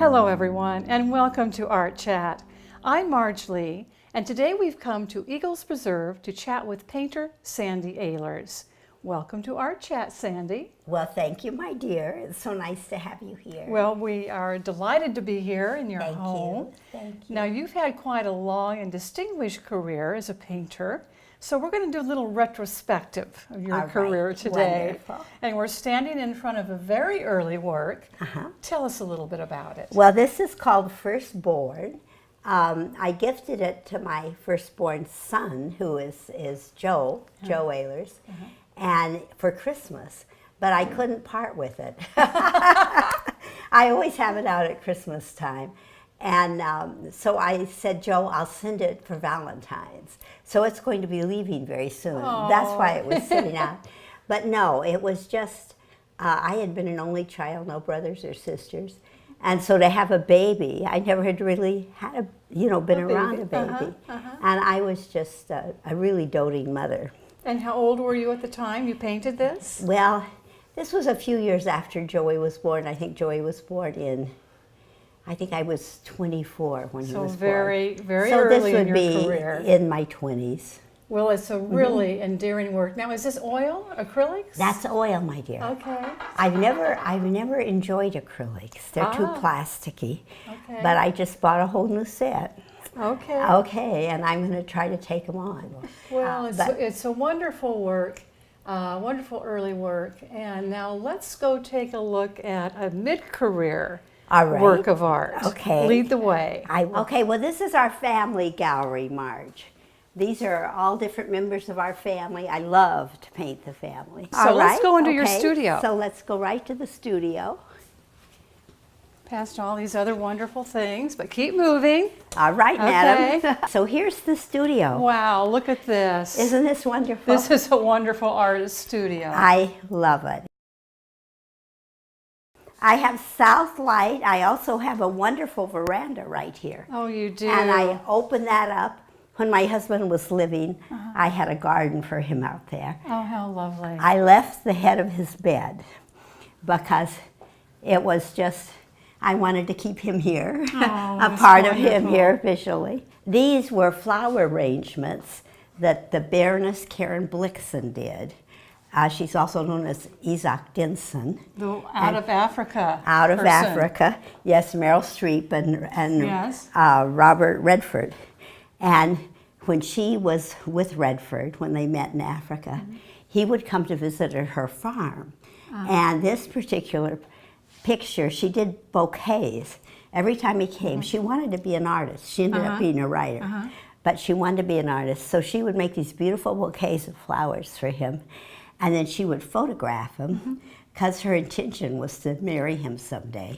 Hello everyone, and welcome to Art Chat. I'm Marge Lee, and today we've come to Eagles Preserve to chat with painter Sandy Ehlers. Welcome to Art Chat, Sandy. Well, thank you, my dear. It's so nice to have you here. Well, we are delighted to be here in your home. Thank you. Now, you've had quite a long and distinguished career as a painter, so we're going to do a little retrospective of your career today. Wonderful. And we're standing in front of a very early work. Tell us a little bit about it. Well, this is called Firstborn. I gifted it to my firstborn son, who is Joe Ehlers, and for Christmas. But I couldn't part with it. I always have it out at Christmas time. And so I said, Joe, I'll send it for Valentine's. So it's going to be leaving very soon. Aww. That's why it was sitting out. But no, it was just, I had been an only child, no brothers or sisters. And so to have a baby, I never had really had been around a baby. And I was just a really doting mother. And how old were you at the time you painted this? Well, this was a few years after Joey was born. I think Joey was born in, I think I was 24 when he was born. So very early in your career. So this would be in my 20s. Well, it's a really endearing work. Now, is this oil, acrylics? That's oil, my dear. Okay. I've never enjoyed acrylics. They're too plasticky. Okay. But I just bought a whole new set. Okay. Okay, and I'm going to try to take them on. Well, it's a wonderful work, wonderful early work. And now let's go take a look at a mid-career work of art. Okay. Lead the way. Okay, well, this is our family gallery, Marge. These are all different members of our family. I love to paint the family. So let's go into your studio. So let's go right to the studio. Past all these other wonderful things, but keep moving. All right, madam. So here's the studio. Wow, look at this. Isn't this wonderful? This is a wonderful artist studio. I love it. I have south light. I also have a wonderful veranda right here. Oh, you do? And I open that up. When my husband was living, I had a garden for him out there. Oh, how lovely. I left the head of his bed because it was just, I wanted to keep him here, a part of him here visually. These were flower arrangements that the Baroness Karen Blixen did. She's also known as Isaac Dinson. Out of Africa. Out of Africa, yes, Meryl Streep and yes. Robert Redford. And when she was with Redford, when they met in Africa, he would come to visit at her farm. And this particular picture, she did bouquets. Every time he came, she wanted to be an artist. She ended up being a writer, but she wanted to be an artist. So she would make these beautiful bouquets of flowers for him, and then she would photograph him, because her intention was to marry him someday.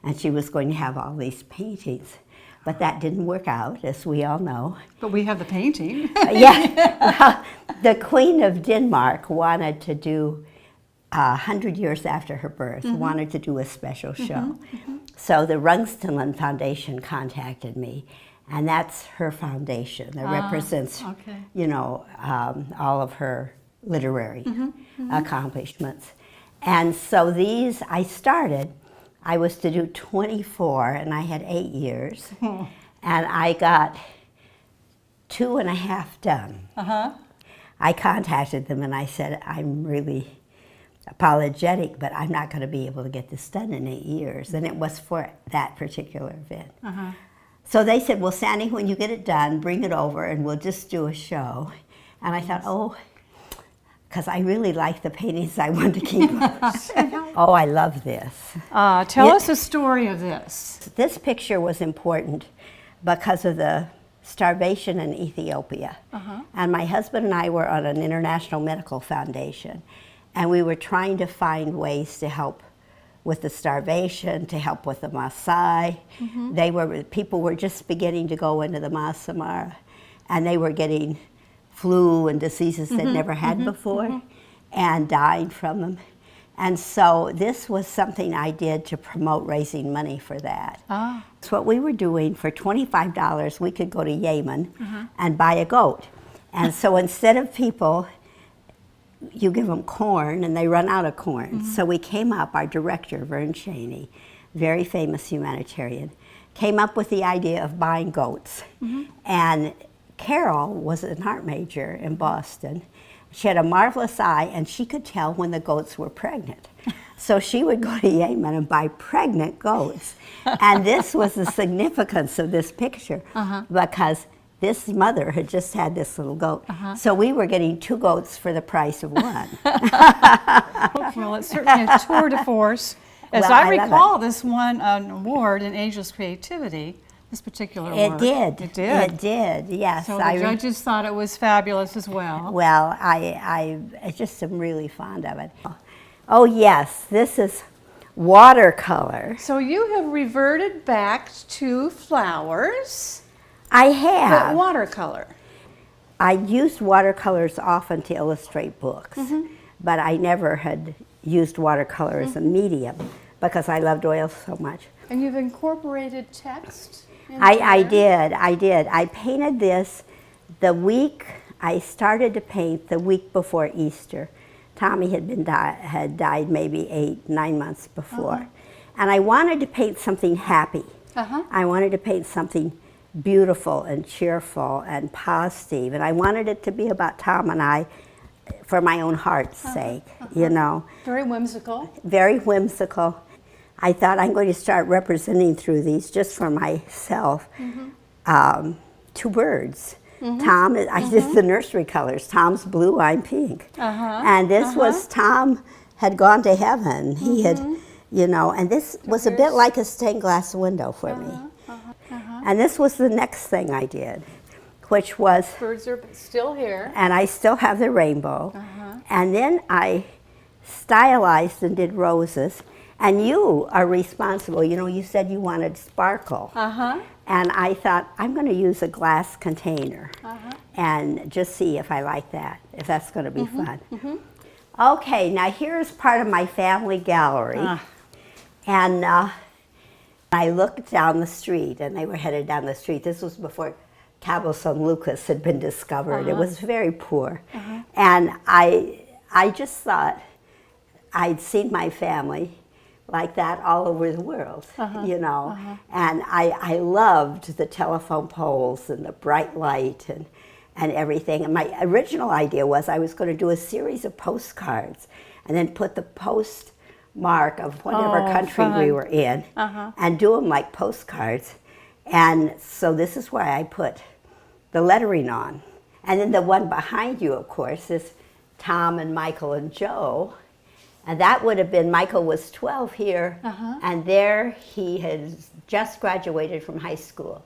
And she was going to have all these paintings. But that didn't work out, as we all know. But we have the painting. Well, the Queen of Denmark wanted to do, 100 years after her birth, wanted to do a special show. So the Rungstedlund Foundation contacted me, and that's her foundation that represents, all of her literary accomplishments. And so these, I was to do 24, and I had 8 years, and I got 2.5 done. I contacted them and I said, I'm really apologetic, but I'm not going to be able to get this done in 8 years, and it was for that particular event. So they said, well, Sandy, when you get it done, bring it over and we'll just do a show. And I thought, because I really like the paintings, I want to keep them. Oh, I love this. Tell us the story of this. This picture was important because of the starvation in Ethiopia. And my husband and I were on an international medical foundation, and we were trying to find ways to help with the starvation, to help with the Maasai. People were just beginning to go into the Masa Mara, and they were getting flu and diseases they'd never had before, and dying from them. And so this was something I did to promote raising money for that. It's what we were doing. For $25, we could go to Yemen and buy a goat. And so instead of people, you give them corn and they run out of corn. So we came up, our director, Vern Chaney, very famous humanitarian, came up with the idea of buying goats. And Carol was an art major in Boston. She had a marvelous eye, and she could tell when the goats were pregnant. So she would go to Yemen and buy pregnant goats. And this was the significance of this picture, because this mother had just had this little goat. So we were getting 2 goats for the price of one. Well, it's certainly a tour de force. As Well, I I love recall, this won an award in Asia's Creativity, this particular It work. did. It did. It did, yes. So the judges thought it was fabulous as well. Well, I just am really fond of it. Oh yes, this is watercolor. So you have reverted back to flowers, I but have. watercolor. I used watercolors often to illustrate books, but I never had used watercolor as a medium because I loved oil so much. And you've incorporated text? I did. I painted this the week, I started to paint the week before Easter. Tommy had died maybe 8-9 months before. And I wanted to paint something happy. I wanted to paint something beautiful and cheerful and positive. And I wanted it to be about Tom and I for my own heart's sake, you know. Very whimsical. Very whimsical. I thought I'm going to start representing through these just for myself 2 birds. Tom, I did the nursery colors. Tom's blue, I'm pink. And this was Tom had gone to heaven. He had, you know, and this was a bit like a stained glass window for me. And this was the next thing I did, which was, Birds are still here. and I still have the rainbow. And then I stylized and did roses. And you are responsible. You know, you said you wanted sparkle. And I thought, I'm going to use a glass container and just see if I like that, if that's going to be fun. Okay, now here's part of my family gallery. And I looked down the street, and they were headed down the street. This was before Cabo San Lucas had been discovered. It was very poor. And I just thought I'd seen my family like that all over the world, you know. And I loved the telephone poles and the bright light and everything. And my original idea was I was going to do a series of postcards and then put the postmark of whatever country we were in and do them like postcards. And so this is why I put the lettering on. And then the one behind you, of course, is Tom and Michael and Joe. And that would have been, Michael was 12 here, and there he had just graduated from high school.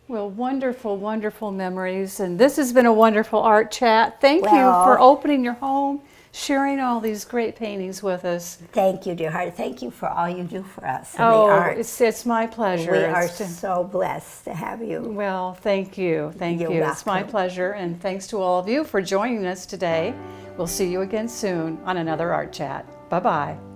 Well, wonderful, wonderful memories. And this has been a wonderful art chat. Thank you Well, for opening your home, sharing all these great paintings with us. Thank you, dear heart. Thank you for all you do for us in the arts. It's my pleasure. We are so blessed to have you. Well, thank you. Thank You're you. It's my welcome. pleasure. And thanks to all of you for joining us today. We'll see you again soon on another Art Chat. Bye-bye.